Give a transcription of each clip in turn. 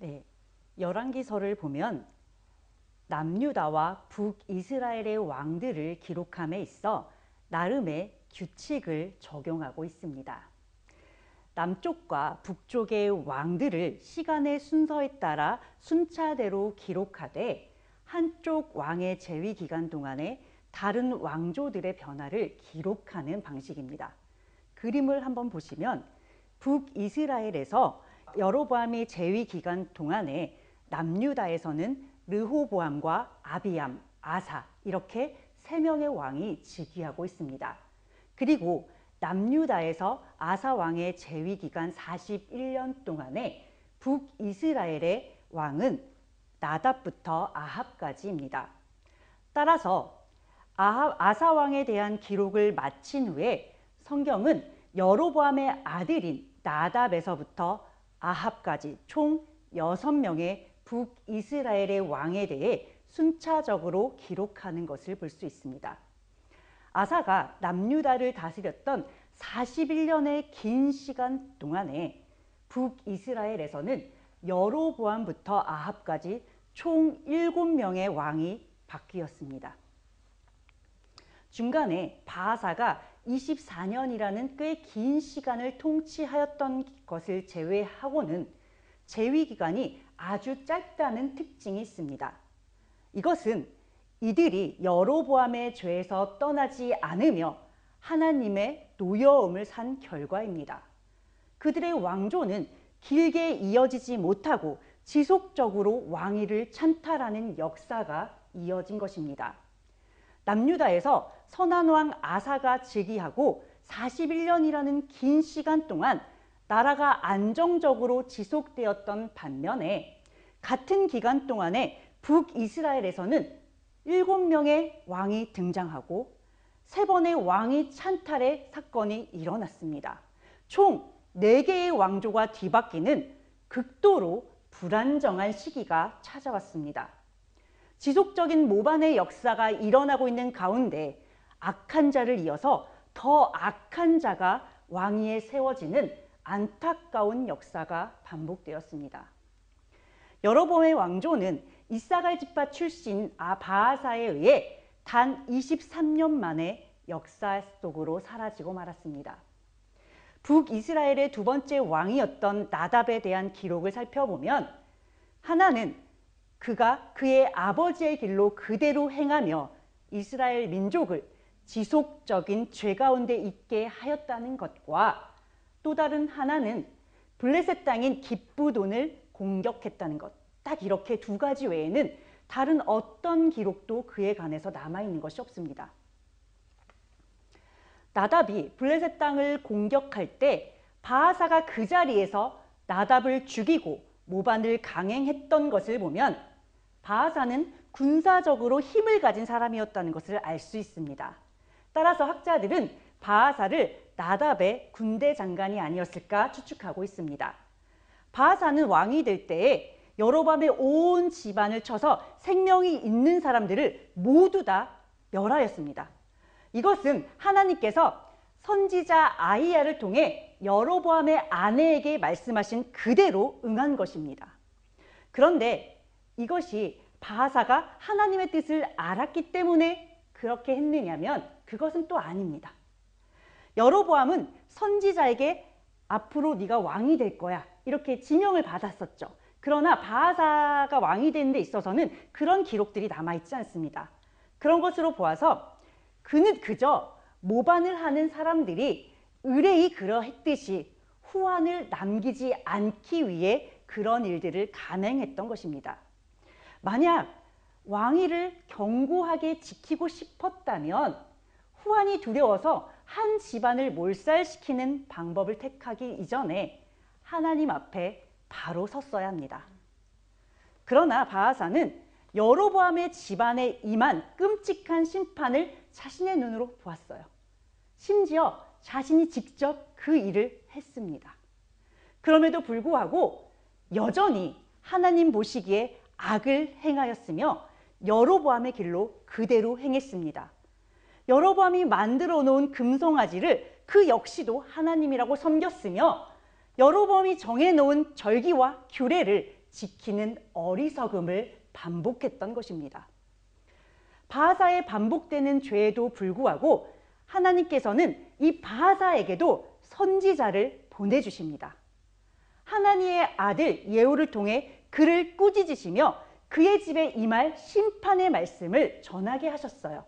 네, 열왕기서를 보면 남유다와 북이스라엘의 왕들을 기록함에 있어 나름의 규칙을 적용하고 있습니다. 남쪽과 북쪽의 왕들을 시간의 순서에 따라 순차대로 기록하되 한쪽 왕의 재위 기간 동안에 다른 왕조들의 변화를 기록하는 방식입니다. 그림을 한번 보시면 북이스라엘에서 여로보암의 재위 기간 동안에 남유다에서는 르호보암과 아비암, 아사 이렇게 3명의 왕이 즉위하고 있습니다. 그리고 남유다에서 아사 왕의 재위 기간 41년 동안에 북이스라엘의 왕은 나답부터 아합까지입니다. 따라서 아사 왕에 대한 기록을 마친 후에 성경은 여로보암의 아들인 나답에서부터 아합까지 총 6명의 북이스라엘의 왕에 대해 순차적으로 기록하는 것을 볼 수 있습니다. 아사가 남유다를 다스렸던 41년의 긴 시간 동안에 북이스라엘에서는 여로보암부터 아합까지 총 7명의 왕이 바뀌었습니다. 중간에 바하사가 24년이라는 꽤 긴 시간을 통치하였던 것을 제외하고는 재위 기간이 아주 짧다는 특징이 있습니다. 이것은 이들이 여로보암의 죄에서 떠나지 않으며 하나님의 노여움을 산 결과입니다. 그들의 왕조는 길게 이어지지 못하고 지속적으로 왕위를 찬탈하는 역사가 이어진 것입니다. 남유다에서 선한왕 아사가 즉위하고 41년이라는 긴 시간 동안 나라가 안정적으로 지속되었던 반면에 같은 기간 동안에 북이스라엘에서는 7명의 왕이 등장하고 3번의 왕위 찬탈의 사건이 일어났습니다. 총 4개의 왕조가 뒤바뀌는 극도로 불안정한 시기가 찾아왔습니다. 지속적인 모반의 역사가 일어나고 있는 가운데 악한 자를 이어서 더 악한 자가 왕위에 세워지는 안타까운 역사가 반복되었습니다. 여로보암의 왕조는 이사갈 지파 출신 바하사에 의해 단 23년 만에 역사 속으로 사라지고 말았습니다. 북이스라엘의 2번째 왕이었던 나답에 대한 기록을 살펴보면 하나는 그가 그의 아버지의 길로 그대로 행하며 이스라엘 민족을 지속적인 죄 가운데 있게 하였다는 것과 또 다른 하나는 블레셋 땅인 기브돈을 공격했다는 것. 딱 이렇게 2가지 외에는 다른 어떤 기록도 그에 관해서 남아있는 것이 없습니다. 나답이 블레셋 땅을 공격할 때 바하사가 그 자리에서 나답을 죽이고 모반을 강행했던 것을 보면 바하사는 군사적으로 힘을 가진 사람이었다는 것을 알 수 있습니다. 따라서 학자들은 바하사를 나답의 군대 장관이 아니었을까 추측하고 있습니다. 바하사는 왕이 될 때에 여로보암의 온 집안을 쳐서 생명이 있는 사람들을 모두 다 멸하였습니다. 이것은 하나님께서 선지자 아히야를 통해 여로보암의 아내에게 말씀하신 그대로 응한 것입니다. 그런데 이것이 바하사가 하나님의 뜻을 알았기 때문에 그렇게 했느냐면 그것은 또 아닙니다. 여로보암은 선지자에게 앞으로 네가 왕이 될 거야 이렇게 지명을 받았었죠. 그러나 바하사가 왕이 되는 데 있어서는 그런 기록들이 남아있지 않습니다. 그런 것으로 보아서 그는 그저 모반을 하는 사람들이 의뢰이 그러했듯이 후환을 남기지 않기 위해 그런 일들을 감행했던 것입니다. 만약 왕위를 견고하게 지키고 싶었다면 후환이 두려워서 한 집안을 몰살시키는 방법을 택하기 이전에 하나님 앞에 바로 섰어야 합니다. 그러나 바하사는 여로보암의 집안에 임한 끔찍한 심판을 자신의 눈으로 보았어요. 심지어 자신이 직접 그 일을 했습니다. 그럼에도 불구하고 여전히 하나님 보시기에 악을 행하였으며 여로보암의 길로 그대로 행했습니다. 여로보암이 만들어 놓은 금송아지를 그 역시도 하나님이라고 섬겼으며 여로보암이 정해놓은 절기와 규례를 지키는 어리석음을 반복했던 것입니다. 바하사의 반복되는 죄에도 불구하고 하나님께서는 이 바하사에게도 선지자를 보내주십니다. 하나님의 아들 예후를 통해 그를 꾸짖으시며 그의 집에 임할 심판의 말씀을 전하게 하셨어요.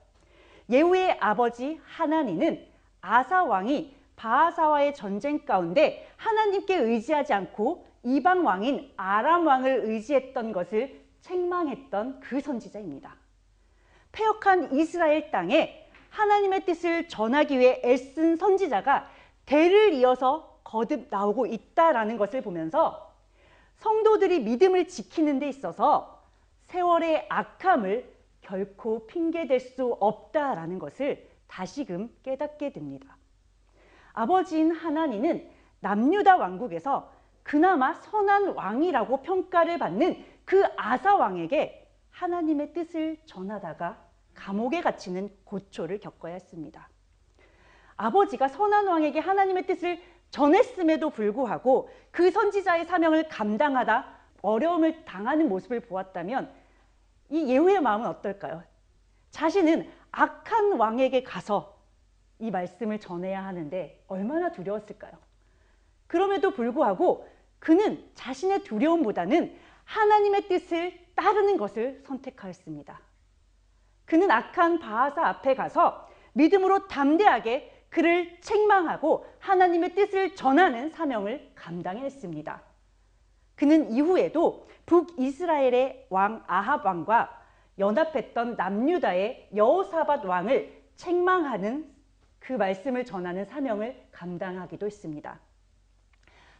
예후의 아버지 하나니는 아사 왕이 바하사와의 전쟁 가운데 하나님께 의지하지 않고 이방 왕인 아람 왕을 의지했던 것을 책망했던 그 선지자입니다. 패역한 이스라엘 땅에 하나님의 뜻을 전하기 위해 애쓴 선지자가 대를 이어서 거듭 나오고 있다라는 것을 보면서 성도들이 믿음을 지키는 데 있어서 세월의 악함을 결코 핑계댈 수 없다라는 것을 다시금 깨닫게 됩니다. 아버지인 하나님은 남유다 왕국에서 그나마 선한 왕이라고 평가를 받는 그 아사 왕에게 하나님의 뜻을 전하다가 감옥에 갇히는 고초를 겪어야 했습니다. 아버지가 선한 왕에게 하나님의 뜻을 전했음에도 불구하고 그 선지자의 사명을 감당하다 어려움을 당하는 모습을 보았다면 이 예후의 마음은 어떨까요? 자신은 악한 왕에게 가서 이 말씀을 전해야 하는데 얼마나 두려웠을까요? 그럼에도 불구하고 그는 자신의 두려움보다는 하나님의 뜻을 따르는 것을 선택하였습니다. 그는 악한 바하사 앞에 가서 믿음으로 담대하게 그를 책망하고 하나님의 뜻을 전하는 사명을 감당했습니다. 그는 이후에도 북이스라엘의 왕 아합 왕과 연합했던 남유다의 여호사밧 왕을 책망하는 그 말씀을 전하는 사명을 감당하기도 했습니다.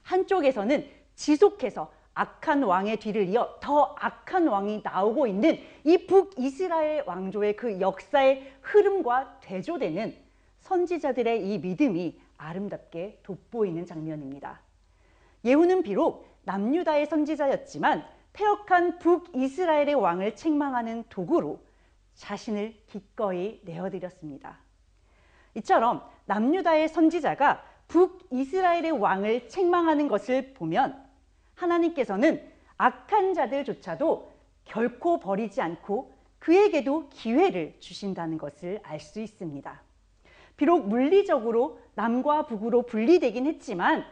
한쪽에서는 지속해서 악한 왕의 뒤를 이어 더 악한 왕이 나오고 있는 이 북이스라엘 왕조의 그 역사의 흐름과 대조되는 선지자들의 이 믿음이 아름답게 돋보이는 장면입니다. 예후는 비록 남유다의 선지자였지만 패역한 북이스라엘의 왕을 책망하는 도구로 자신을 기꺼이 내어드렸습니다. 이처럼 남유다의 선지자가 북이스라엘의 왕을 책망하는 것을 보면 하나님께서는 악한 자들조차도 결코 버리지 않고 그에게도 기회를 주신다는 것을 알 수 있습니다. 비록 물리적으로 남과 북으로 분리되긴 했지만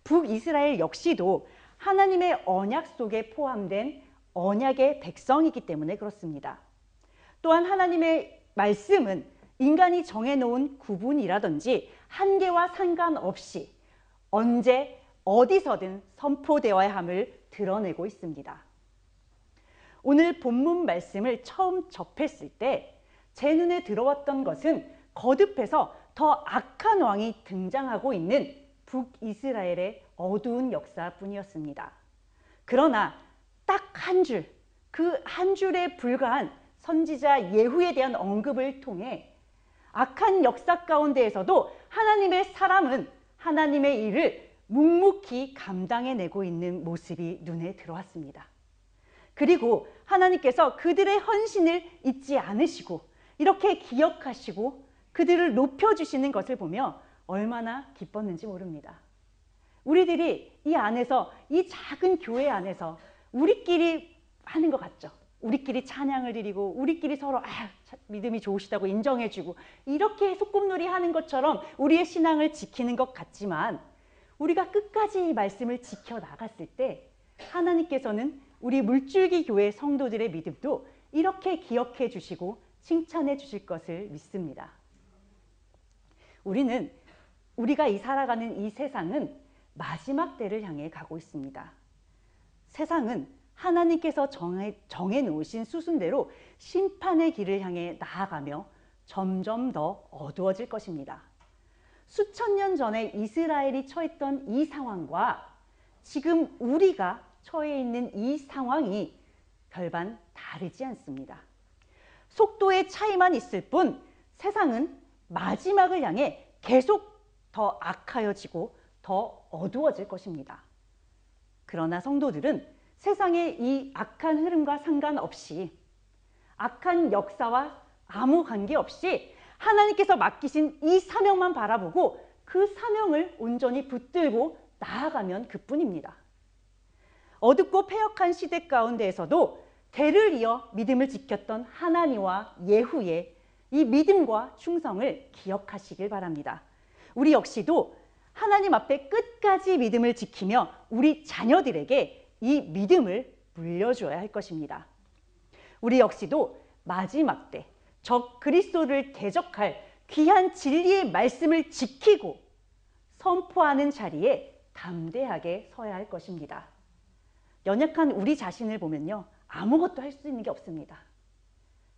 북이스라엘 역시도 하나님의 언약 속에 포함된 언약의 백성이기 때문에 그렇습니다. 또한 하나님의 말씀은 인간이 정해놓은 구분이라든지 한계와 상관없이 언제 어디서든 선포되어야 함을 드러내고 있습니다. 오늘 본문 말씀을 처음 접했을 때 제 눈에 들어왔던 것은 거듭해서 더 악한 왕이 등장하고 있는 북이스라엘의 어두운 역사뿐이었습니다. 그러나 딱 한 줄, 그 한 줄에 불과한 선지자 예후에 대한 언급을 통해 악한 역사 가운데에서도 하나님의 사람은 하나님의 일을 묵묵히 감당해내고 있는 모습이 눈에 들어왔습니다. 그리고 하나님께서 그들의 헌신을 잊지 않으시고 이렇게 기억하시고 그들을 높여주시는 것을 보며 얼마나 기뻤는지 모릅니다. 우리들이 이 안에서, 이 작은 교회 안에서 우리끼리 하는 것 같죠? 우리끼리 찬양을 드리고 우리끼리 서로 믿음이 좋으시다고 인정해주고 이렇게 소꿉놀이 하는 것처럼 우리의 신앙을 지키는 것 같지만 우리가 끝까지 이 말씀을 지켜나갔을 때 하나님께서는 우리 물줄기 교회 성도들의 믿음도 이렇게 기억해 주시고 칭찬해 주실 것을 믿습니다. 우리가 살아가는 이 세상은 마지막 때를 향해 가고 있습니다. 세상은 하나님께서 정해 놓으신 수순대로 심판의 길을 향해 나아가며 점점 더 어두워질 것입니다. 수천 년 전에 이스라엘이 처했던 이 상황과 지금 우리가 처해 있는 이 상황이 별반 다르지 않습니다. 속도의 차이만 있을 뿐 세상은 마지막을 향해 계속 더 악하여지고 더 어두워질 것입니다. 그러나 성도들은 세상의 이 악한 흐름과 상관없이 악한 역사와 아무 관계없이 하나님께서 맡기신 이 사명만 바라보고 그 사명을 온전히 붙들고 나아가면 그뿐입니다. 어둡고 패역한 시대 가운데에서도 대를 이어 믿음을 지켰던 하나니와 예후의 이 믿음과 충성을 기억하시길 바랍니다. 우리 역시도 하나님 앞에 끝까지 믿음을 지키며 우리 자녀들에게 이 믿음을 물려줘야 할 것입니다. 우리 역시도 마지막 때 적 그리스도를 대적할 귀한 진리의 말씀을 지키고 선포하는 자리에 담대하게 서야 할 것입니다. 연약한 우리 자신을 보면요, 아무것도 할 수 있는 게 없습니다.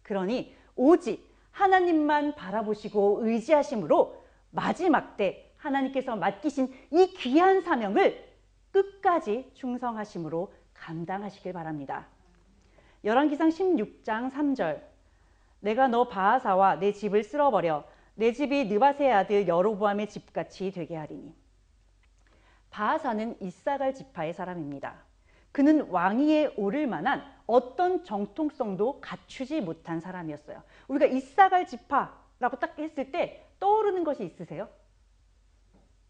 그러니 오직 하나님만 바라보시고 의지하심으로 마지막 때 하나님께서 맡기신 이 귀한 사명을 끝까지 충성하심으로 감당하시길 바랍니다. 열왕기상 16장 3절, 내가 너 바하사와 내 집을 쓸어버려 내 집이 느바세의 아들 여로보암의 집같이 되게 하리니. 바하사는 이사갈 지파의 사람입니다. 그는 왕위에 오를 만한 어떤 정통성도 갖추지 못한 사람이었어요. 우리가 이사갈 지파라고 딱 했을 때 떠오르는 것이 있으세요?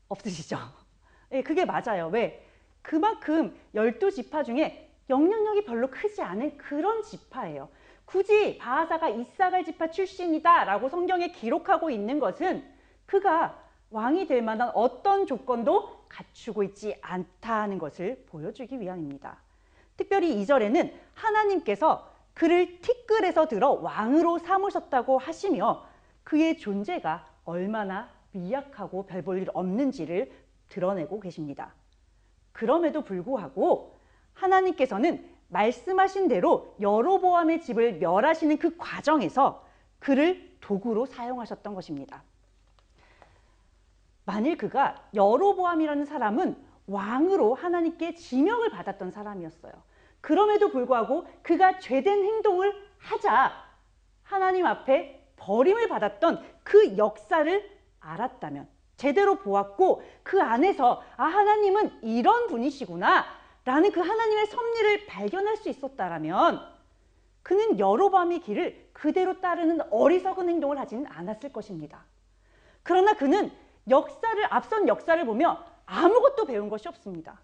없으시죠? 네, 그게 맞아요. 왜? 그만큼 12지파 중에 영향력이 별로 크지 않은 그런 지파예요. 굳이 바하사가 이사갈 지파 출신이다 라고 성경에 기록하고 있는 것은 그가 왕이 될 만한 어떤 조건도 갖추고 있지 않다는 것을 보여주기 위함입니다. 특별히 2절에는 하나님께서 그를 티끌에서 들어 왕으로 삼으셨다고 하시며 그의 존재가 얼마나 미약하고 별 볼 일 없는지를 드러내고 계십니다. 그럼에도 불구하고 하나님께서는 말씀하신 대로 여로보암의 집을 멸하시는 그 과정에서 그를 도구로 사용하셨던 것입니다. 만일 그가 여로보암이라는 사람은 왕으로 하나님께 지명을 받았던 사람이었어요. 그럼에도 불구하고 그가 죄된 행동을 하자 하나님 앞에 버림을 받았던 그 역사를 알았다면, 제대로 보았고 그 안에서 하나님은 이런 분이시구나 라는 그 하나님의 섭리를 발견할 수 있었다라면 그는 여로보암의 길을 그대로 따르는 어리석은 행동을 하지는 않았을 것입니다. 그러나 그는 앞선 역사를 보며 아무것도 배운 것이 없습니다.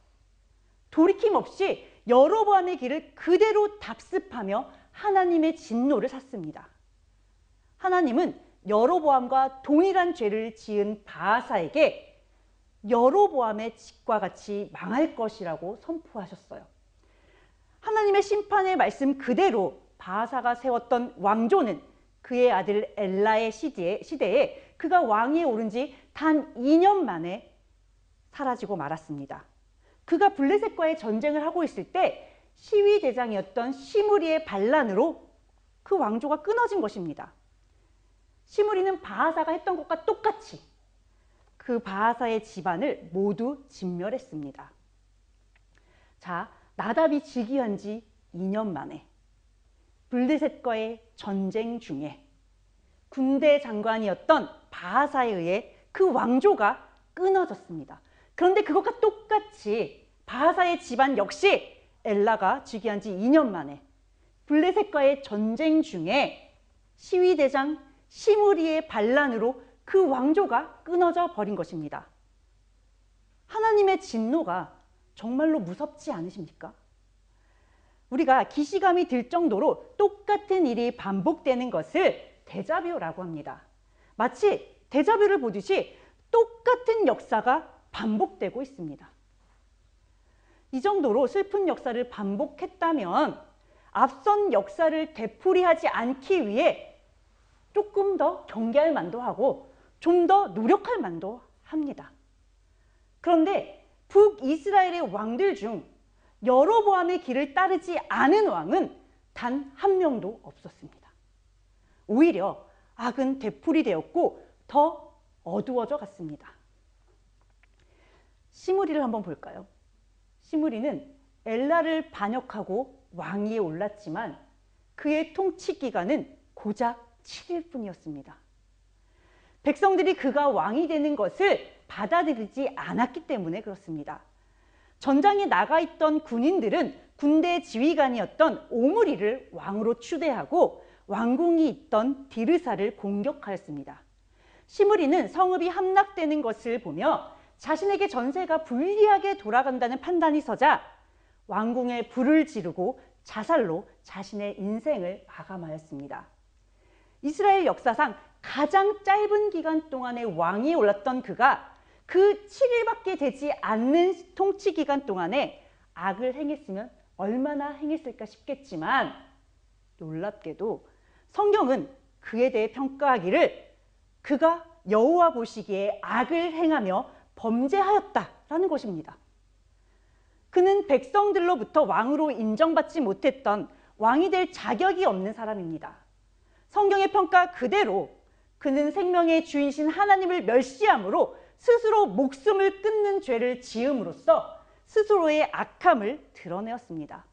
돌이킴 없이 여로보암의 길을 그대로 답습하며 하나님의 진노를 샀습니다. 하나님은 여로보암과 동일한 죄를 지은 바하사에게 여로보암의 집과 같이 망할 것이라고 선포하셨어요. 하나님의 심판의 말씀 그대로 바하사가 세웠던 왕조는 그의 아들 엘라의 시대에 그가 왕위에 오른 지 단 2년 만에 사라지고 말았습니다. 그가 블레셋과의 전쟁을 하고 있을 때 시위대장이었던 시므리의 반란으로 그 왕조가 끊어진 것입니다. 시므리는 바하사가 했던 것과 똑같이 그 바하사의 집안을 모두 진멸했습니다. 자, 나답이 즉위한 지 2년 만에 블레셋과의 전쟁 중에 군대 장관이었던 바하사에 의해 그 왕조가 끊어졌습니다. 그런데 그것과 똑같이 바하사의 집안 역시 엘라가 즉위한 지 2년 만에 블레셋과의 전쟁 중에 시위대장 시므리의 반란으로 그 왕조가 끊어져 버린 것입니다. 하나님의 진노가 정말로 무섭지 않으십니까? 우리가 기시감이 들 정도로 똑같은 일이 반복되는 것을 데자뷰라고 합니다. 마치 데자뷰를 보듯이 똑같은 역사가 반복되고 있습니다. 이 정도로 슬픈 역사를 반복했다면 앞선 역사를 되풀이하지 않기 위해 조금 더 경계할 만도 하고 좀 더 노력할 만도 합니다. 그런데 북이스라엘의 왕들 중 여로보암의 길을 따르지 않은 왕은 단 한 명도 없었습니다. 오히려 악은 되풀이되었고 더 어두워져 갔습니다. 시므리를 한번 볼까요? 시므리는 엘라를 반역하고 왕위에 올랐지만 그의 통치 기간은 고작 7일 뿐이었습니다. 백성들이 그가 왕이 되는 것을 받아들이지 않았기 때문에 그렇습니다. 전장에 나가 있던 군인들은 군대 지휘관이었던 오므리를 왕으로 추대하고 왕궁이 있던 디르사를 공격하였습니다. 시므리는 성읍이 함락되는 것을 보며 자신에게 전세가 불리하게 돌아간다는 판단이 서자 왕궁에 불을 지르고 자살로 자신의 인생을 마감하였습니다. 이스라엘 역사상 가장 짧은 기간 동안에 왕위에 올랐던 그가 그 7일밖에 되지 않는 통치 기간 동안에 악을 행했으면 얼마나 행했을까 싶겠지만 놀랍게도 성경은 그에 대해 평가하기를 그가 여호와 보시기에 악을 행하며 범죄하였다라는 것입니다. 그는 백성들로부터 왕으로 인정받지 못했던 왕이 될 자격이 없는 사람입니다. 성경의 평가 그대로 그는 생명의 주인이신 하나님을 멸시함으로 스스로 목숨을 끊는 죄를 지음으로써 스스로의 악함을 드러내었습니다.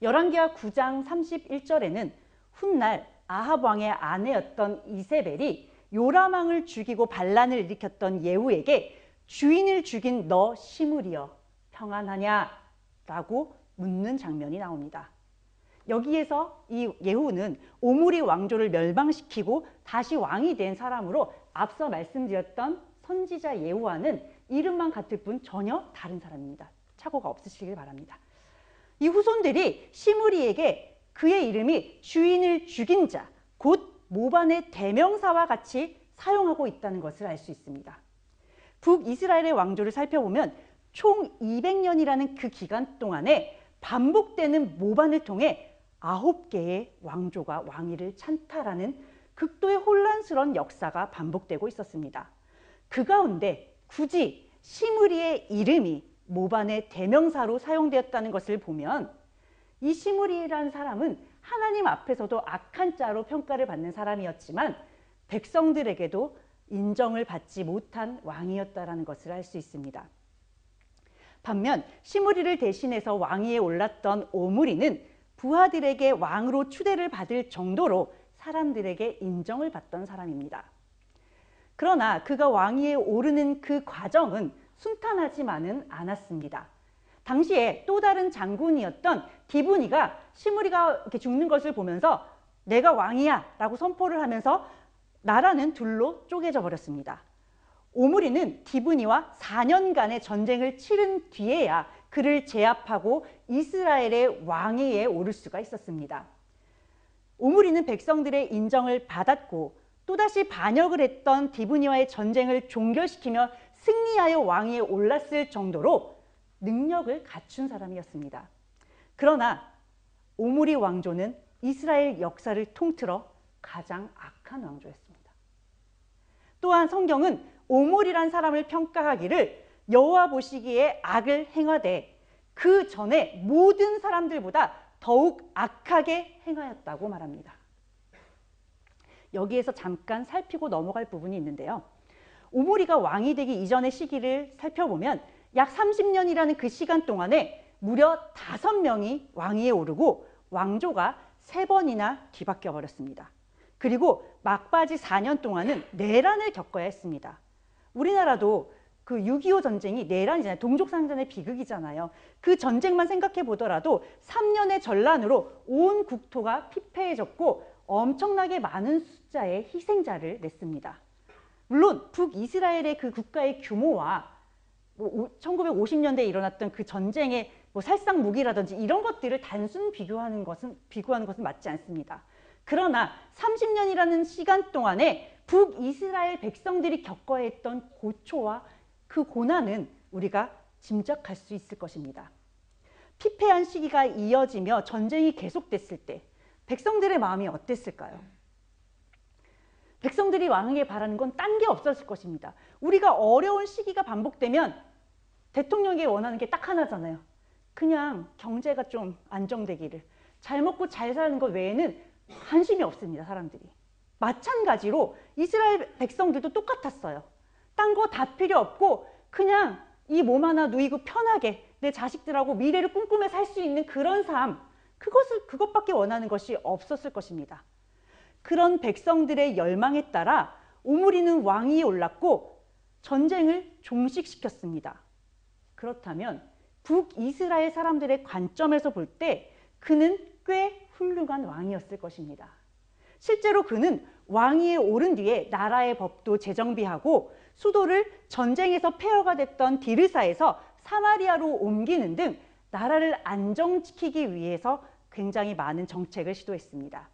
열왕기하 9장 31절에는 훗날 아합 왕의 아내였던 이세벨이 요람 왕을 죽이고 반란을 일으켰던 예후에게 주인을 죽인 너 시므리여 평안하냐? 라고 묻는 장면이 나옵니다. 여기에서 이 예후는 오므리 왕조를 멸망시키고 다시 왕이 된 사람으로 앞서 말씀드렸던 선지자 예후와는 이름만 같을 뿐 전혀 다른 사람입니다. 착오가 없으시길 바랍니다. 이 후손들이 시므리에게 그의 이름이 주인을 죽인 자, 곧 모반의 대명사와 같이 사용하고 있다는 것을 알 수 있습니다. 북이스라엘의 왕조를 살펴보면 총 200년이라는 그 기간 동안에 반복되는 모반을 통해 9개의 왕조가 왕위를 찬탈하는 극도의 혼란스러운 역사가 반복되고 있었습니다. 그 가운데 굳이 시므리의 이름이 모반의 대명사로 사용되었다는 것을 보면 이 시므리라는 사람은 하나님 앞에서도 악한 자로 평가를 받는 사람이었지만 백성들에게도 인정을 받지 못한 왕이었다는 것을 알 수 있습니다. 반면 시므리를 대신해서 왕위에 올랐던 오므리는 부하들에게 왕으로 추대를 받을 정도로 사람들에게 인정을 받던 사람입니다. 그러나 그가 왕위에 오르는 그 과정은 순탄하지만은 않았습니다. 당시에 또 다른 장군이었던 디브니가 시므리가 이렇게 죽는 것을 보면서 내가 왕이야 라고 선포를 하면서 나라는 둘로 쪼개져 버렸습니다. 오므리는 디브니와 4년간의 전쟁을 치른 뒤에야 그를 제압하고 이스라엘의 왕위에 오를 수가 있었습니다. 오므리는 백성들의 인정을 받았고 또다시 반역을 했던 디브니와의 전쟁을 종결시키며 승리하여 왕위에 올랐을 정도로 능력을 갖춘 사람이었습니다. 그러나 오므리 왕조는 이스라엘 역사를 통틀어 가장 악한 왕조였습니다. 또한 성경은 오므리란 사람을 평가하기를 여호와 보시기에 악을 행하되 그 전에 모든 사람들보다 더욱 악하게 행하였다고 말합니다. 여기에서 잠깐 살피고 넘어갈 부분이 있는데요. 오므리가 왕이 되기 이전의 시기를 살펴보면 약 30년이라는 그 시간 동안에 무려 5명이 왕위에 오르고 왕조가 3번이나 뒤바뀌어 버렸습니다. 그리고 막바지 4년 동안은 내란을 겪어야 했습니다. 우리나라도 그 6.25 전쟁이 내란이잖아요. 동족상전의 비극이잖아요. 그 전쟁만 생각해 보더라도 3년의 전란으로 온 국토가 피폐해졌고 엄청나게 많은 숫자의 희생자를 냈습니다. 물론 북이스라엘의 그 국가의 규모와 1950년대에 일어났던 그 전쟁의 살상 무기라든지 이런 것들을 단순 비교하는 것은 맞지 않습니다. 그러나 30년이라는 시간 동안에 북이스라엘 백성들이 겪어야 했던 고초와 그 고난은 우리가 짐작할 수 있을 것입니다. 피폐한 시기가 이어지며 전쟁이 계속됐을 때 백성들의 마음이 어땠을까요? 백성들이 왕에게 바라는 건 딴 게 없었을 것입니다. 우리가 어려운 시기가 반복되면 대통령에게 원하는 게 딱 하나잖아요. 그냥 경제가 좀 안정되기를, 잘 먹고 잘 사는 것 외에는 관심이 없습니다. 사람들이. 마찬가지로 이스라엘 백성들도 똑같았어요. 딴 거 다 필요 없고 그냥 이 몸 하나 누이고 편하게 내 자식들하고 미래를 꿈꾸며 살 수 있는 그런 삶, 그것밖에 원하는 것이 없었을 것입니다. 그런 백성들의 열망에 따라 오므리는 왕위에 올랐고 전쟁을 종식시켰습니다. 그렇다면 북이스라엘 사람들의 관점에서 볼 때 그는 꽤 훌륭한 왕이었을 것입니다. 실제로 그는 왕위에 오른 뒤에 나라의 법도 재정비하고 수도를 전쟁에서 폐허가 됐던 디르사에서 사마리아로 옮기는 등 나라를 안정시키기 위해서 굉장히 많은 정책을 시도했습니다.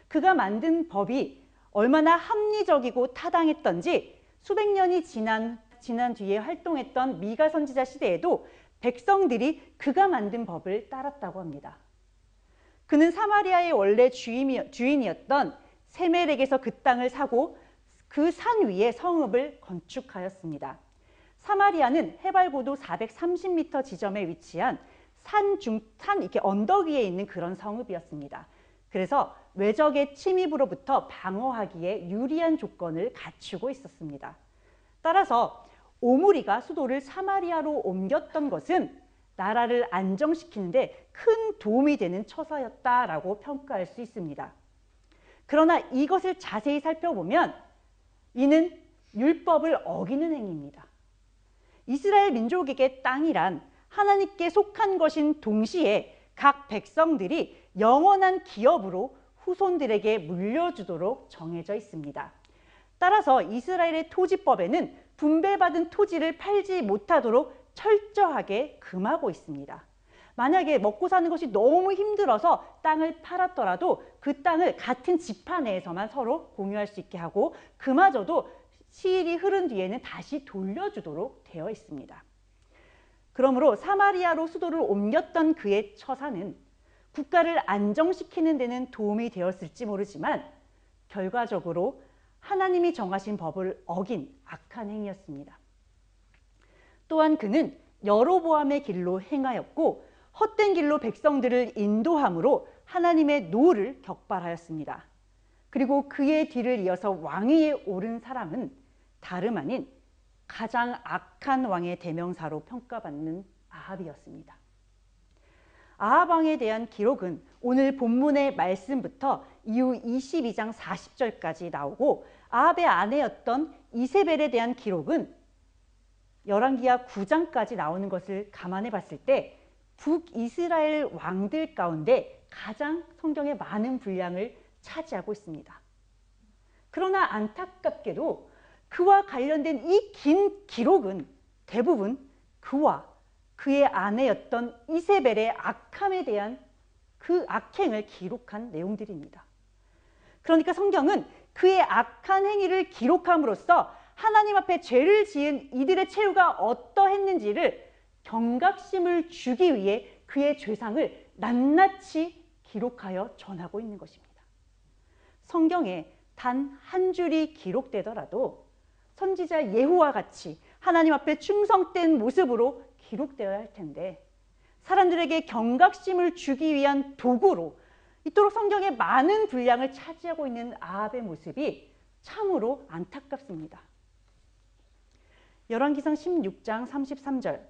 그가 만든 법이 얼마나 합리적이고 타당했던지 수백 년이 지난 뒤에 활동했던 미가 선지자 시대에도 백성들이 그가 만든 법을 따랐다고 합니다. 그는 사마리아의 원래 주인이었던 세멜에게서 그 땅을 사고 그 산 위에 성읍을 건축하였습니다. 사마리아는 해발 고도 430m 지점에 위치한 산 이렇게 언덕 위에 있는 그런 성읍이었습니다. 그래서 외적의 침입으로부터 방어하기에 유리한 조건을 갖추고 있었습니다. 따라서 오므리가 수도를 사마리아로 옮겼던 것은 나라를 안정시키는데 큰 도움이 되는 처사였다라고 평가할 수 있습니다. 그러나 이것을 자세히 살펴보면 이는 율법을 어기는 행위입니다. 이스라엘 민족에게 땅이란 하나님께 속한 것인 동시에 각 백성들이 영원한 기업으로 후손들에게 물려주도록 정해져 있습니다. 따라서 이스라엘의 토지법에는 분배받은 토지를 팔지 못하도록 철저하게 금하고 있습니다. 만약에 먹고 사는 것이 너무 힘들어서 땅을 팔았더라도 그 땅을 같은 지파 내에서만 서로 공유할 수 있게 하고 그마저도 시일이 흐른 뒤에는 다시 돌려주도록 되어 있습니다. 그러므로 사마리아로 수도를 옮겼던 그의 처사는 국가를 안정시키는 데는 도움이 되었을지 모르지만 결과적으로 하나님이 정하신 법을 어긴 악한 행위였습니다. 또한 그는 여로보암의 길로 행하였고 헛된 길로 백성들을 인도함으로 하나님의 노를 격발하였습니다. 그리고 그의 뒤를 이어서 왕위에 오른 사람은 다름 아닌 가장 악한 왕의 대명사로 평가받는 아합이었습니다. 아합 왕에 대한 기록은 오늘 본문의 말씀부터 이후 22장 40절까지 나오고 아합의 아내였던 이세벨에 대한 기록은 열왕기하 9장까지 나오는 것을 감안해 봤을 때 북이스라엘 왕들 가운데 가장 성경에 많은 분량을 차지하고 있습니다. 그러나 안타깝게도 그와 관련된 이 긴 기록은 대부분 그와 그의 아내였던 이세벨의 악함에 대한 그 악행을 기록한 내용들입니다. 그러니까 성경은 그의 악한 행위를 기록함으로써 하나님 앞에 죄를 지은 이들의 최후가 어떠했는지를 경각심을 주기 위해 그의 죄상을 낱낱이 기록하여 전하고 있는 것입니다. 성경에 단 한 줄이 기록되더라도 선지자 예후와 같이 하나님 앞에 충성된 모습으로 기록되어야 할 텐데 사람들에게 경각심을 주기 위한 도구로 이토록 성경의 많은 분량을 차지하고 있는 아합의 모습이 참으로 안타깝습니다. 열왕기상 16장 33절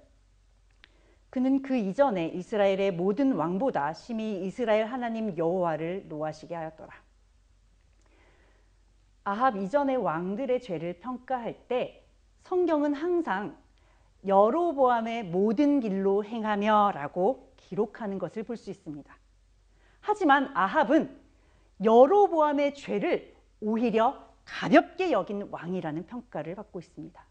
그는 그 이전에 이스라엘의 모든 왕보다 심히 이스라엘 하나님 여호와를 노하시게 하였더라. 아합 이전의 왕들의 죄를 평가할 때 성경은 항상 여로보암의 모든 길로 행하며 라고 기록하는 것을 볼 수 있습니다. 하지만 아합은 여로보암의 죄를 오히려 가볍게 여긴 왕이라는 평가를 받고 있습니다.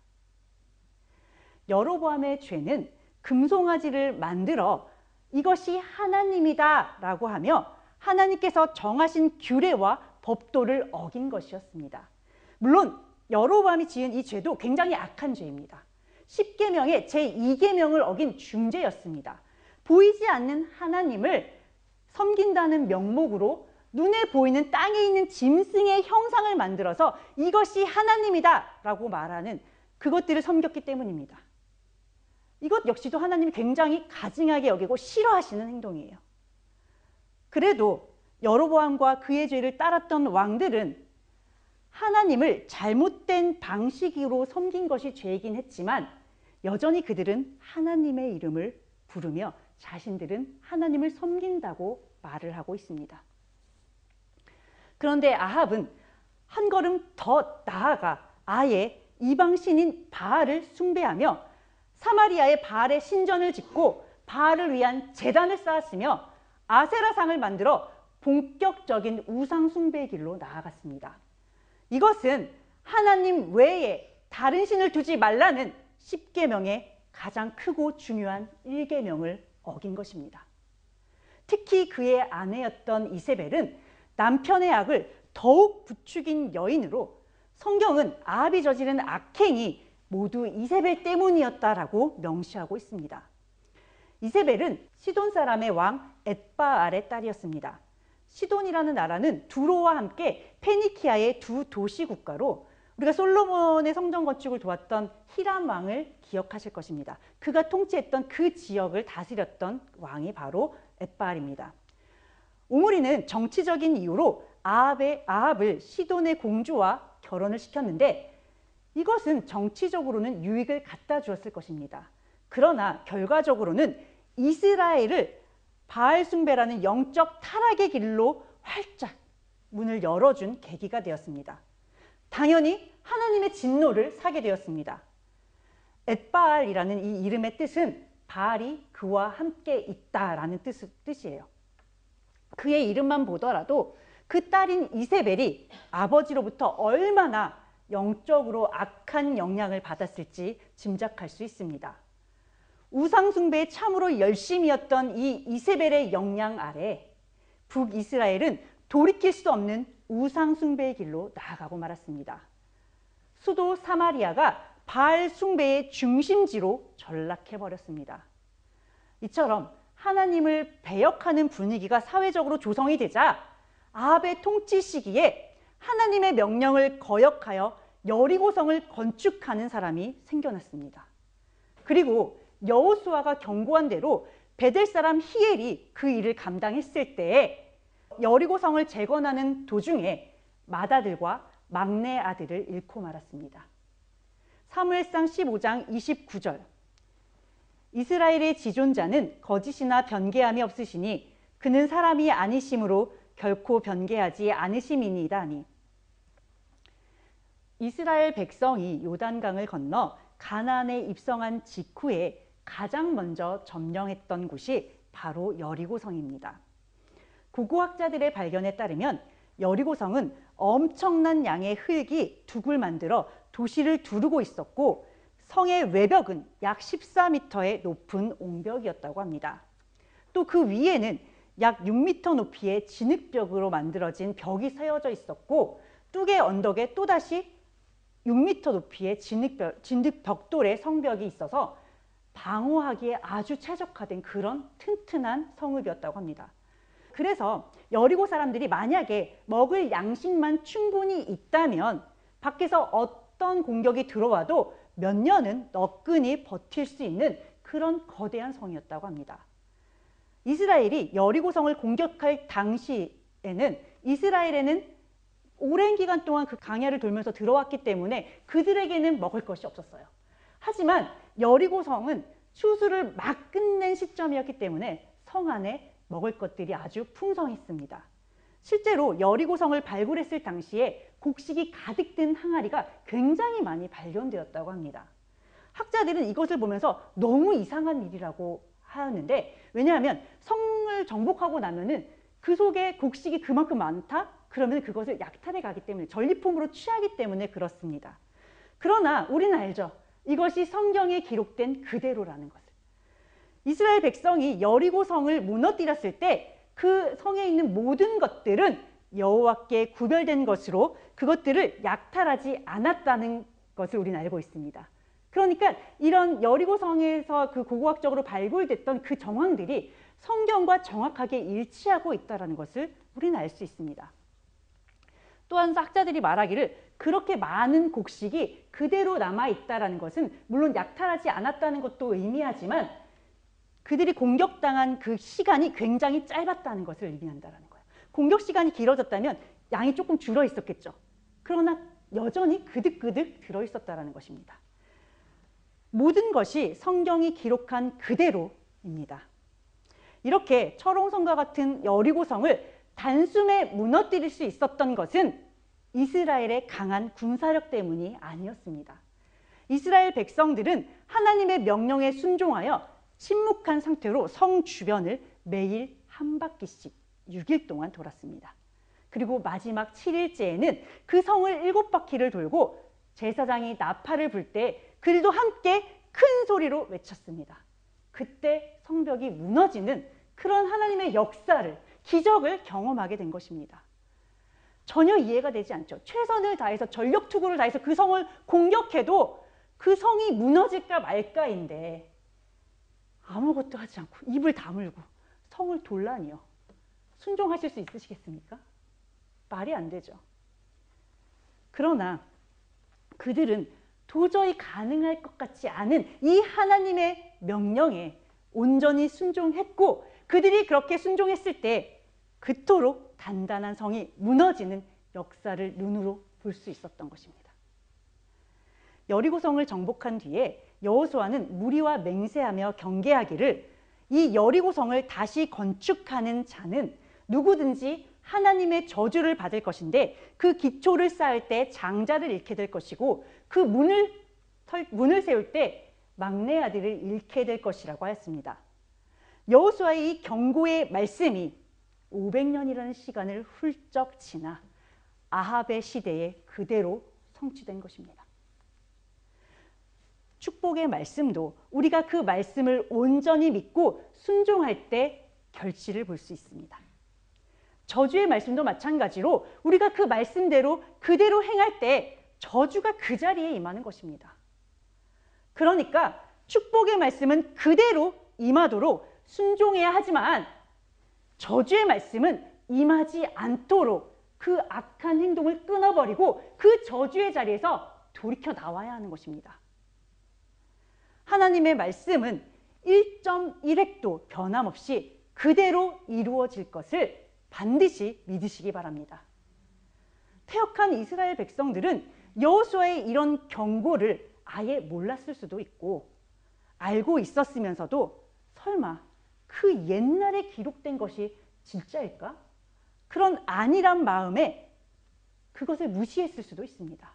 여로보암의 죄는 금송아지를 만들어 이것이 하나님이다 라고 하며 하나님께서 정하신 규례와 법도를 어긴 것이었습니다. 물론 여로보암이 지은 이 죄도 굉장히 악한 죄입니다. 10계명의 제2계명을 어긴 중죄였습니다. 보이지 않는 하나님을 섬긴다는 명목으로 눈에 보이는 땅에 있는 짐승의 형상을 만들어서 이것이 하나님이다 라고 말하는 그것들을 섬겼기 때문입니다. 이것 역시도 하나님이 굉장히 가증하게 여기고 싫어하시는 행동이에요. 그래도 여로보암과 그의 죄를 따랐던 왕들은 하나님을 잘못된 방식으로 섬긴 것이 죄이긴 했지만 여전히 그들은 하나님의 이름을 부르며 자신들은 하나님을 섬긴다고 말을 하고 있습니다. 그런데 아합은 한 걸음 더 나아가 아예 이방 신인 바알을 숭배하며 사마리아에 바알의 신전을 짓고 바알을 위한 제단을 쌓았으며 아세라상을 만들어 본격적인 우상 숭배의 길로 나아갔습니다. 이것은 하나님 외에 다른 신을 두지 말라는 10계명의 가장 크고 중요한 1계명을 어긴 것입니다. 특히 그의 아내였던 이세벨은 남편의 악을 더욱 부추긴 여인으로 성경은 아합이 저지른 악행이 모두 이세벨 때문이었다라고 명시하고 있습니다. 이세벨은 시돈 사람의 왕 엣바알의 딸이었습니다. 시돈이라는 나라는 두로와 함께 페니키아의 두 도시 국가로 우리가 솔로몬의 성전 건축을 도왔던 히람 왕을 기억하실 것입니다. 그가 통치했던 그 지역을 다스렸던 왕이 바로 엣바알입니다. 오므리는 정치적인 이유로 아합을 시돈의 공주와 결혼을 시켰는데 이것은 정치적으로는 유익을 갖다 주었을 것입니다. 그러나 결과적으로는 이스라엘을 바알 숭배라는 영적 타락의 길로 활짝 문을 열어준 계기가 되었습니다. 당연히 하나님의 진노를 사게 되었습니다. 엣바알이라는 이 이름의 뜻은 바알이 그와 함께 있다라는 뜻이에요. 그의 이름만 보더라도 그 딸인 이세벨이 아버지로부터 얼마나 영적으로 악한 영향을 받았을지 짐작할 수 있습니다. 우상숭배에 참으로 열심이었던 이 이세벨의 영향 아래 북이스라엘은 돌이킬 수 없는 우상숭배의 길로 나아가고 말았습니다. 수도 사마리아가 바알 숭배의 중심지로 전락해버렸습니다. 이처럼 하나님을 배역하는 분위기가 사회적으로 조성이 되자 아합의 통치 시기에 하나님의 명령을 거역하여 여리고성을 건축하는 사람이 생겨났습니다. 그리고 여호수아가 경고한 대로 베델 사람 히엘이 그 일을 감당했을 때에 여리고성을 재건하는 도중에 맏아들과 막내 아들을 잃고 말았습니다. 사무엘상 15장 29절 이스라엘의 지존자는 거짓이나 변개함이 없으시니 그는 사람이 아니심으로 결코 변개하지 않으심이니이다 하니 이스라엘 백성이 요단강을 건너 가나안에 입성한 직후에 가장 먼저 점령했던 곳이 바로 여리고성입니다. 고고학자들의 발견에 따르면 여리고성은 엄청난 양의 흙이 둑을 만들어 도시를 두르고 있었고 성의 외벽은 약 14m의 높은 옹벽이었다고 합니다. 또 그 위에는 약 6m 높이의 진흙벽으로 만들어진 벽이 세워져 있었고 뚝의 언덕에 또다시 6m 높이의 진흙벽돌의 성벽이 있어서 방어하기에 아주 최적화된 그런 튼튼한 성읍이었다고 합니다. 그래서 여리고 사람들이 만약에 먹을 양식만 충분히 있다면 밖에서 어떤 공격이 들어와도 몇 년은 너끈히 버틸 수 있는 그런 거대한 성이었다고 합니다. 이스라엘이 여리고성을 공격할 당시에는 이스라엘에는 오랜 기간 동안 그 광야를 돌면서 들어왔기 때문에 그들에게는 먹을 것이 없었어요. 하지만 여리고성은 추수를 막 끝낸 시점이었기 때문에 성 안에 먹을 것들이 아주 풍성했습니다. 실제로 여리고성을 발굴했을 당시에 곡식이 가득 든 항아리가 굉장히 많이 발견되었다고 합니다. 학자들은 이것을 보면서 너무 이상한 일이라고 하였는데 왜냐하면 성을 정복하고 나면은 그 속에 곡식이 그만큼 많다? 그러면 그것을 약탈해 가기 때문에 전리품으로 취하기 때문에 그렇습니다. 그러나 우리는 알죠. 이것이 성경에 기록된 그대로라는 것을. 이스라엘 백성이 여리고성을 무너뜨렸을 때 그 성에 있는 모든 것들은 여호와께 구별된 것으로 그것들을 약탈하지 않았다는 것을 우리는 알고 있습니다. 그러니까 이런 여리고성에서 그 고고학적으로 발굴됐던 그 정황들이 성경과 정확하게 일치하고 있다는 것을 우리는 알 수 있습니다. 또한 학자들이 말하기를 그렇게 많은 곡식이 그대로 남아있다는 것은 물론 약탈하지 않았다는 것도 의미하지만 그들이 공격당한 그 시간이 굉장히 짧았다는 것을 의미한다는 거예요. 공격 시간이 길어졌다면 양이 조금 줄어 있었겠죠. 그러나 여전히 그득그득 들어있었다는 것입니다. 모든 것이 성경이 기록한 그대로입니다. 이렇게 철옹성과 같은 여리고성을 단숨에 무너뜨릴 수 있었던 것은 이스라엘의 강한 군사력 때문이 아니었습니다. 이스라엘 백성들은 하나님의 명령에 순종하여 침묵한 상태로 성 주변을 매일 한 바퀴씩 6일 동안 돌았습니다. 그리고 마지막 7일째에는 그 성을 7바퀴를 돌고 제사장이 나팔을 불 때 그들도 함께 큰 소리로 외쳤습니다. 그때 성벽이 무너지는 그런 하나님의 역사를, 기적을 경험하게 된 것입니다. 전혀 이해가 되지 않죠. 최선을 다해서 전력 투구를 다해서 그 성을 공격해도 그 성이 무너질까 말까인데 아무것도 하지 않고 입을 다물고 성을 돌라니요. 순종하실 수 있으시겠습니까? 말이 안 되죠. 그러나 그들은 도저히 가능할 것 같지 않은 이 하나님의 명령에 온전히 순종했고, 그들이 그렇게 순종했을 때 그토록 단단한 성이 무너지는 역사를 눈으로 볼 수 있었던 것입니다. 여리고성을 정복한 뒤에 여호수아는 무리와 맹세하며 경계하기를, 이 여리고성을 다시 건축하는 자는 누구든지 하나님의 저주를 받을 것인데 그 기초를 쌓을 때 장자를 잃게 될 것이고 그 문을 세울 때 막내 아들을 잃게 될 것이라고 하였습니다. 여호수아의 이 경고의 말씀이 500년이라는 시간을 훌쩍 지나 아합의 시대에 그대로 성취된 것입니다. 축복의 말씀도 우리가 그 말씀을 온전히 믿고 순종할 때 결실을 볼 수 있습니다. 저주의 말씀도 마찬가지로 우리가 그 말씀대로 그대로 행할 때 저주가 그 자리에 임하는 것입니다. 그러니까 축복의 말씀은 그대로 임하도록 순종해야 하지만 저주의 말씀은 임하지 않도록 그 악한 행동을 끊어버리고 그 저주의 자리에서 돌이켜 나와야 하는 것입니다. 하나님의 말씀은 1.1획도 변함없이 그대로 이루어질 것을 반드시 믿으시기 바랍니다. 퇴역한 이스라엘 백성들은 여호수아의 이런 경고를 아예 몰랐을 수도 있고, 알고 있었으면서도 설마 그 옛날에 기록된 것이 진짜일까? 그런 안일한 마음에 그것을 무시했을 수도 있습니다.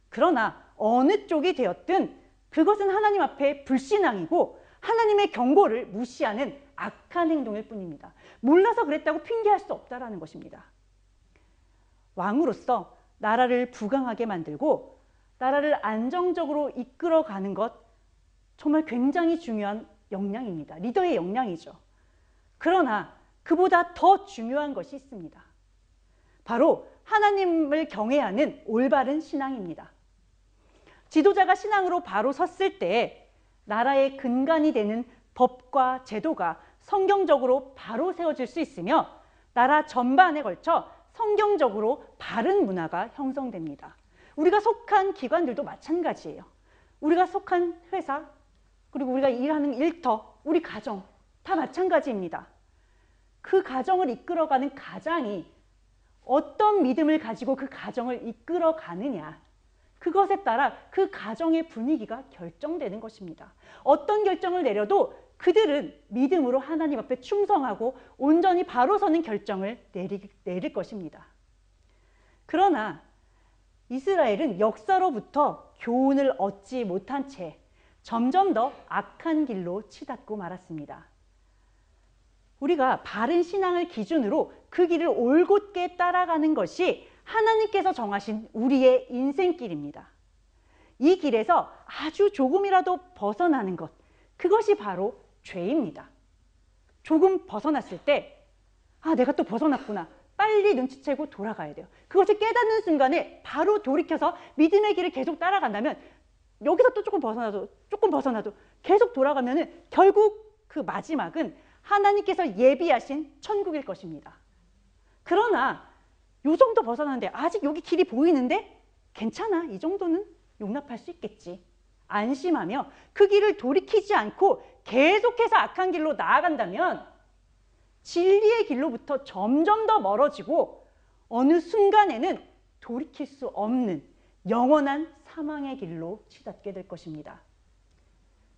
그러나 어느 쪽이 되었든 그것은 하나님 앞에 불신앙이고 하나님의 경고를 무시하는 악한 행동일 뿐입니다. 몰라서 그랬다고 핑계할 수 없다라는 것입니다. 왕으로서 나라를 부강하게 만들고 나라를 안정적으로 이끌어가는 것, 정말 굉장히 중요한 역량입니다. 리더의 역량이죠. 그러나 그보다 더 중요한 것이 있습니다. 바로 하나님을 경외하는 올바른 신앙입니다. 지도자가 신앙으로 바로 섰을 때 나라의 근간이 되는 법과 제도가 성경적으로 바로 세워질 수 있으며 나라 전반에 걸쳐 성경적으로 바른 문화가 형성됩니다. 우리가 속한 기관들도 마찬가지예요. 우리가 속한 회사, 그리고 우리가 일하는 일터, 우리 가정 다 마찬가지입니다. 그 가정을 이끌어가는 가장이 어떤 믿음을 가지고 그 가정을 이끌어가느냐, 그것에 따라 그 가정의 분위기가 결정되는 것입니다. 어떤 결정을 내려도 그들은 믿음으로 하나님 앞에 충성하고 온전히 바로 서는 결정을 내릴 것입니다. 그러나 이스라엘은 역사로부터 교훈을 얻지 못한 채 점점 더 악한 길로 치닫고 말았습니다. 우리가 바른 신앙을 기준으로 그 길을 올곧게 따라가는 것이 하나님께서 정하신 우리의 인생길입니다. 이 길에서 아주 조금이라도 벗어나는 것, 그것이 바로 죄입니다. 조금 벗어났을 때 내가 또 벗어났구나. 빨리 눈치채고 돌아가야 돼요. 그것을 깨닫는 순간에 바로 돌이켜서 믿음의 길을 계속 따라간다면 여기서 또 조금 벗어나도 계속 돌아가면 결국 그 마지막은 하나님께서 예비하신 천국일 것입니다. 그러나 요 정도 벗어나는데 아직 여기 길이 보이는데 괜찮아, 이 정도는 용납할 수 있겠지, 안심하며 그 길을 돌이키지 않고 계속해서 악한 길로 나아간다면 진리의 길로부터 점점 더 멀어지고 어느 순간에는 돌이킬 수 없는 영원한 사망의 길로 치닫게 될 것입니다.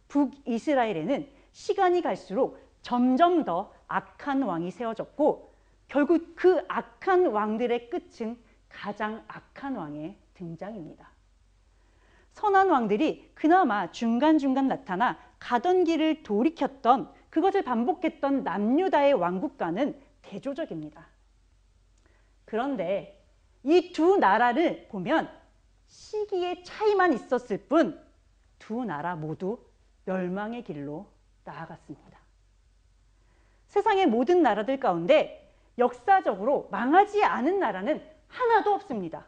북이스라엘에는 시간이 갈수록 점점 더 악한 왕이 세워졌고 결국 그 악한 왕들의 끝은 가장 악한 왕의 등장입니다. 선한 왕들이 그나마 중간중간 나타나 가던 길을 돌이켰던, 그것을 반복했던 남유다의 왕국과는 대조적입니다. 그런데 이 두 나라를 보면 시기의 차이만 있었을 뿐 두 나라 모두 멸망의 길로 나아갔습니다. 세상의 모든 나라들 가운데 역사적으로 망하지 않은 나라는 하나도 없습니다.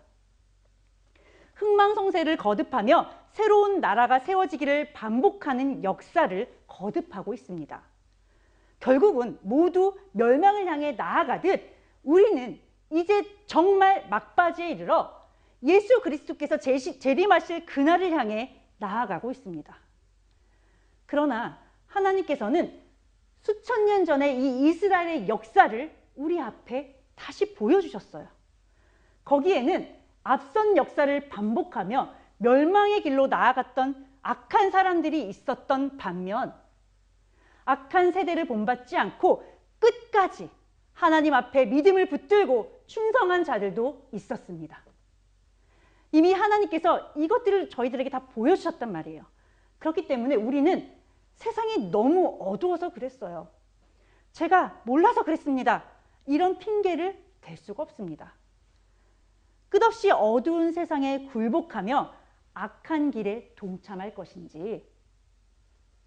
흥망성쇠를 거듭하며 새로운 나라가 세워지기를 반복하는 역사를 거듭하고 있습니다. 결국은 모두 멸망을 향해 나아가듯 우리는 이제 정말 막바지에 이르러 예수 그리스도께서 재림하실 그날을 향해 나아가고 있습니다. 그러나 하나님께서는 수천 년 전에 이 이스라엘의 역사를 우리 앞에 다시 보여주셨어요. 거기에는 앞선 역사를 반복하며 멸망의 길로 나아갔던 악한 사람들이 있었던 반면 악한 세대를 본받지 않고 끝까지 하나님 앞에 믿음을 붙들고 충성한 자들도 있었습니다. 이미 하나님께서 이것들을 저희들에게 다 보여주셨단 말이에요. 그렇기 때문에 우리는 세상이 너무 어두워서 그랬어요. 제가 몰라서 그랬습니다. 이런 핑계를 댈 수가 없습니다. 끝없이 어두운 세상에 굴복하며 악한 길에 동참할 것인지,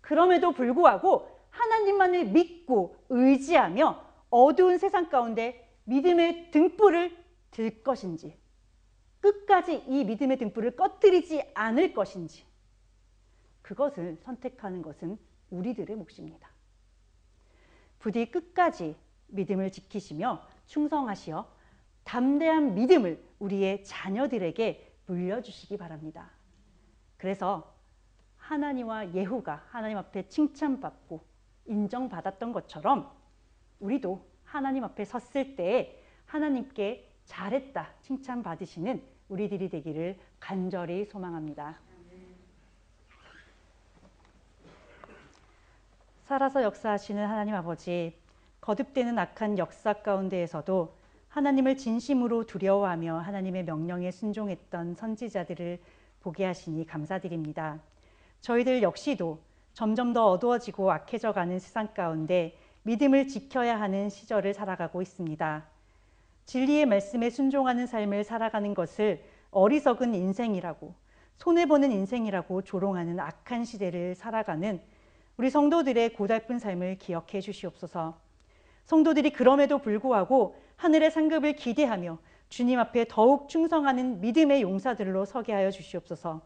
그럼에도 불구하고 하나님만을 믿고 의지하며 어두운 세상 가운데 믿음의 등불을 들 것인지, 끝까지 이 믿음의 등불을 꺼뜨리지 않을 것인지, 그것을 선택하는 것은 우리들의 몫입니다. 부디 끝까지 믿음을 지키시며 충성하시어 담대한 믿음을 우리의 자녀들에게 물려주시기 바랍니다. 그래서 하나니와 예후가 하나님 앞에 칭찬받고 인정받았던 것처럼 우리도 하나님 앞에 섰을 때 하나님께 잘했다 칭찬받으시는 우리들이 되기를 간절히 소망합니다. 살아서 역사하시는 하나님 아버지, 거듭되는 악한 역사 가운데에서도 하나님을 진심으로 두려워하며 하나님의 명령에 순종했던 선지자들을 보게 하시니 감사드립니다. 저희들 역시도 점점 더 어두워지고 악해져가는 세상 가운데 믿음을 지켜야 하는 시절을 살아가고 있습니다. 진리의 말씀에 순종하는 삶을 살아가는 것을 어리석은 인생이라고, 손해보는 인생이라고 조롱하는 악한 시대를 살아가는 우리 성도들의 고달픈 삶을 기억해 주시옵소서. 성도들이 그럼에도 불구하고 하늘의 상급을 기대하며 주님 앞에 더욱 충성하는 믿음의 용사들로 서게 하여 주시옵소서.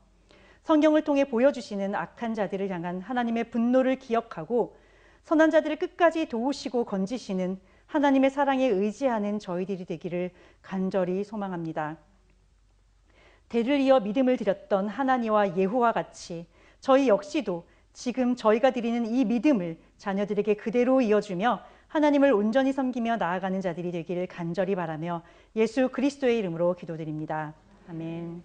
성경을 통해 보여주시는 악한 자들을 향한 하나님의 분노를 기억하고 선한 자들을 끝까지 도우시고 건지시는 하나님의 사랑에 의지하는 저희들이 되기를 간절히 소망합니다. 대를 이어 믿음을 드렸던 하나니와 예후와 같이 저희 역시도 지금 저희가 드리는 이 믿음을 자녀들에게 그대로 이어주며 하나님을 온전히 섬기며 나아가는 자들이 되기를 간절히 바라며 예수 그리스도의 이름으로 기도드립니다. 아멘.